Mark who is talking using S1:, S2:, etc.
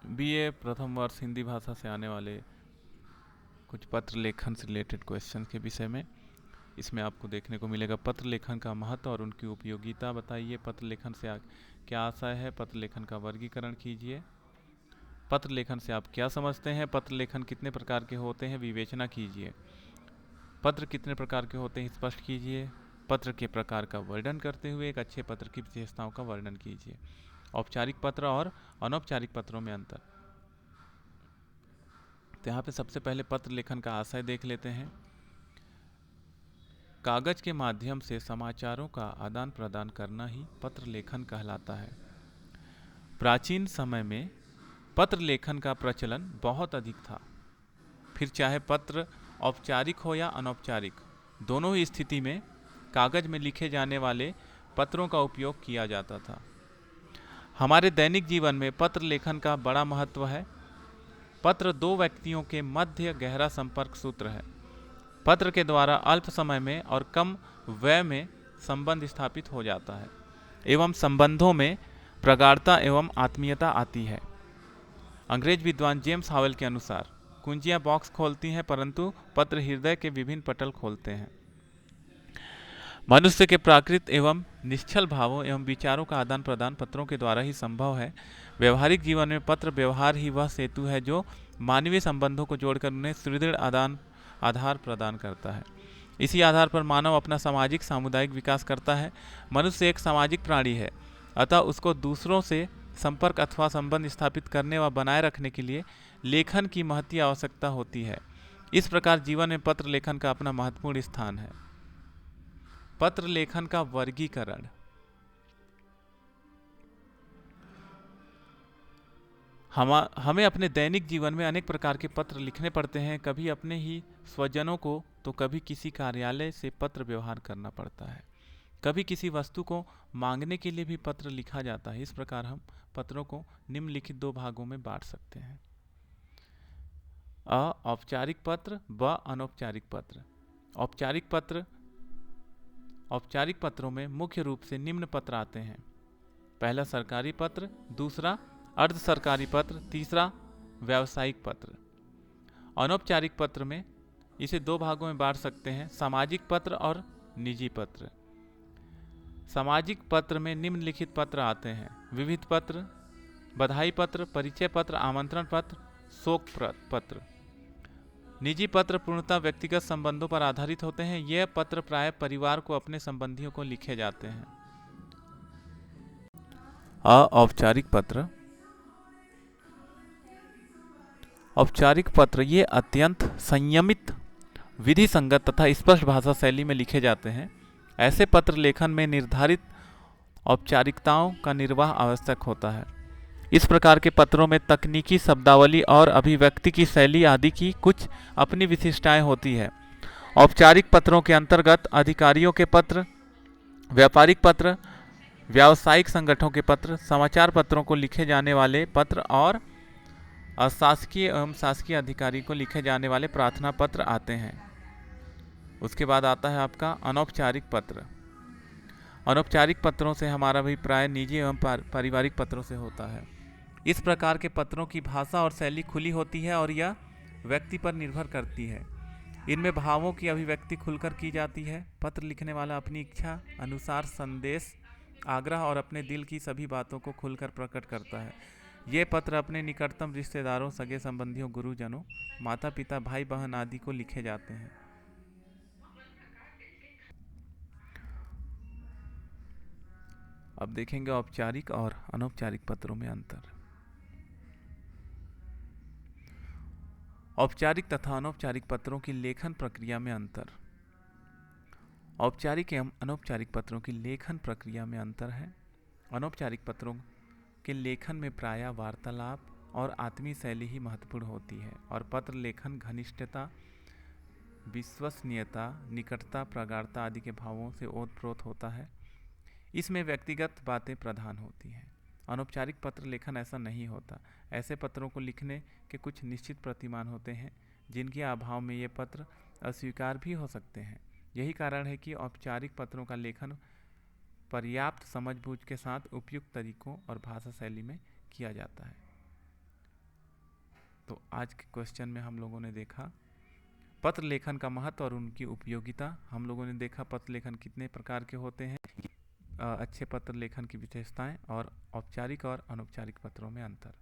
S1: BA प्रथम वर्ष हिंदी भाषा से आने वाले कुछ पत्र लेखन से रिलेटेड क्वेश्चन के विषय में इसमें आपको देखने को मिलेगा। पत्र लेखन का महत्व और उनकी उपयोगिता बताइए। पत्र लेखन से क्या आशय है। पत्र लेखन का वर्गीकरण कीजिए। पत्र लेखन से आप क्या समझते हैं। पत्र लेखन कितने प्रकार के होते हैं, विवेचना कीजिए। पत्र कितने प्रकार के होते हैं, स्पष्ट कीजिए। पत्र के प्रकार का वर्णन करते हुए एक अच्छे पत्र की विशेषताओं का वर्णन कीजिए। औपचारिक पत्र और अनौपचारिक पत्रों में अंतर। तो यहाँ पे सबसे पहले पत्र लेखन का आशय देख लेते हैं। कागज के माध्यम से समाचारों का आदान प्रदान करना ही पत्र लेखन कहलाता है। प्राचीन समय में पत्र लेखन का प्रचलन बहुत अधिक था। फिर चाहे पत्र औपचारिक हो या अनौपचारिक, दोनों ही स्थिति में कागज में लिखे जाने वाले पत्रों का उपयोग किया जाता था। हमारे दैनिक जीवन में पत्र लेखन का बड़ा महत्व है। पत्र दो व्यक्तियों के मध्य गहरा संपर्क सूत्र है। पत्र के द्वारा अल्प समय में और कम व्यय में संबंध स्थापित हो जाता है एवं संबंधों में प्रगाढ़ता एवं आत्मीयता आती है। अंग्रेज विद्वान जेम्स हावेल के अनुसार कुंजियां बॉक्स खोलती हैं परंतु पत्र हृदय के विभिन्न पटल खोलते हैं। मनुष्य के प्राकृत एवं निश्चल भावों एवं विचारों का आदान प्रदान पत्रों के द्वारा ही संभव है। व्यवहारिक जीवन में पत्र व्यवहार ही वह सेतु है जो मानवीय संबंधों को जोड़कर उन्हें सुदृढ़ आधार प्रदान करता है। इसी आधार पर मानव अपना सामाजिक सामुदायिक विकास करता है। मनुष्य एक सामाजिक प्राणी है, अतः उसको दूसरों से संपर्क अथवा संबंध स्थापित करने व बनाए रखने के लिए लेखन की महती आवश्यकता होती है। इस प्रकार जीवन में पत्र लेखन का अपना महत्वपूर्ण स्थान है। पत्र लेखन का वर्गीकरण। हमें अपने दैनिक जीवन में अनेक प्रकार के पत्र लिखने पड़ते हैं। कभी अपने ही स्वजनों को तो कभी किसी कार्यालय से पत्र व्यवहार करना पड़ता है। कभी किसी वस्तु को मांगने के लिए भी पत्र लिखा जाता है। इस प्रकार हम पत्रों को निम्नलिखित दो भागों में बांट सकते हैं, औपचारिक पत्र व अनौपचारिक पत्र। औपचारिक पत्रों में मुख्य रूप से निम्न पत्र आते हैं। पहला सरकारी पत्र, दूसरा अर्ध सरकारी पत्र, तीसरा व्यावसायिक पत्र। अनौपचारिक पत्र में इसे दो भागों में बांट सकते हैं, सामाजिक पत्र और निजी पत्र। सामाजिक पत्र में निम्नलिखित पत्र आते हैं: विविध पत्र, बधाई पत्र, परिचय पत्र, आमंत्रण पत्र, शोक पत्र। निजी पत्र पूर्णतः व्यक्तिगत संबंधों पर आधारित होते हैं। यह पत्र प्राय परिवार को अपने संबंधियों को लिखे जाते हैं। औपचारिक पत्र। औपचारिक पत्र ये अत्यंत संयमित, विधि संगत तथा स्पष्ट भाषा शैली में लिखे जाते हैं। ऐसे पत्र लेखन में निर्धारित औपचारिकताओं का निर्वाह आवश्यक होता है। इस प्रकार के पत्रों में तकनीकी शब्दावली और अभिव्यक्ति की शैली आदि की कुछ अपनी विशिष्टताएं होती है। औपचारिक पत्रों के अंतर्गत अधिकारियों के पत्र, व्यापारिक पत्र, व्यावसायिक संगठनों के पत्र, समाचार पत्रों को लिखे जाने वाले पत्र और अशासकीय एवं शासकीय अधिकारी को लिखे जाने वाले प्रार्थना पत्र आते हैं। उसके बाद आता है आपका अनौपचारिक पत्र। अनौपचारिक पत्रों से हमारा अभिप्राय निजी एवं पारिवारिक पत्रों से होता है। इस प्रकार के पत्रों की भाषा और शैली खुली होती है और यह व्यक्ति पर निर्भर करती है। इनमें भावों की अभिव्यक्ति खुलकर की जाती है। पत्र लिखने वाला अपनी इच्छा अनुसार संदेश, आग्रह और अपने दिल की सभी बातों को खुलकर प्रकट करता है। ये पत्र अपने निकटतम रिश्तेदारों, सगे संबंधियों, गुरुजनों, माता पिता, भाई बहन आदि को लिखे जाते हैं। अब देखेंगे औपचारिक और अनौपचारिक पत्रों में अंतर। औपचारिक तथा अनौपचारिक पत्रों की लेखन प्रक्रिया में अंतर। औपचारिक एवं अनौपचारिक पत्रों की लेखन प्रक्रिया में अंतर है। अनौपचारिक पत्रों के लेखन में प्रायः वार्तालाप और आत्मीय शैली ही महत्वपूर्ण होती है और पत्र लेखन घनिष्ठता, विश्वसनीयता, निकटता, प्रगाढ़ता आदि के भावों से ओतप्रोत होता है। इसमें व्यक्तिगत बातें प्रधान होती हैं। अनौपचारिक पत्र लेखन ऐसा नहीं होता। ऐसे पत्रों को लिखने के कुछ निश्चित प्रतिमान होते हैं जिनके अभाव में ये पत्र अस्वीकार भी हो सकते हैं। यही कारण है कि औपचारिक पत्रों का लेखन पर्याप्त समझबूझ के साथ उपयुक्त तरीकों और भाषा शैली में किया जाता है। तो आज के क्वेश्चन में हम लोगों ने देखा पत्र लेखन का महत्व और उनकी उपयोगिता। हम लोगों ने देखा पत्र लेखन कितने प्रकार के होते हैं, अच्छे पत्र लेखन की विशेषताएं और औपचारिक और अनौपचारिक पत्रों में अंतर।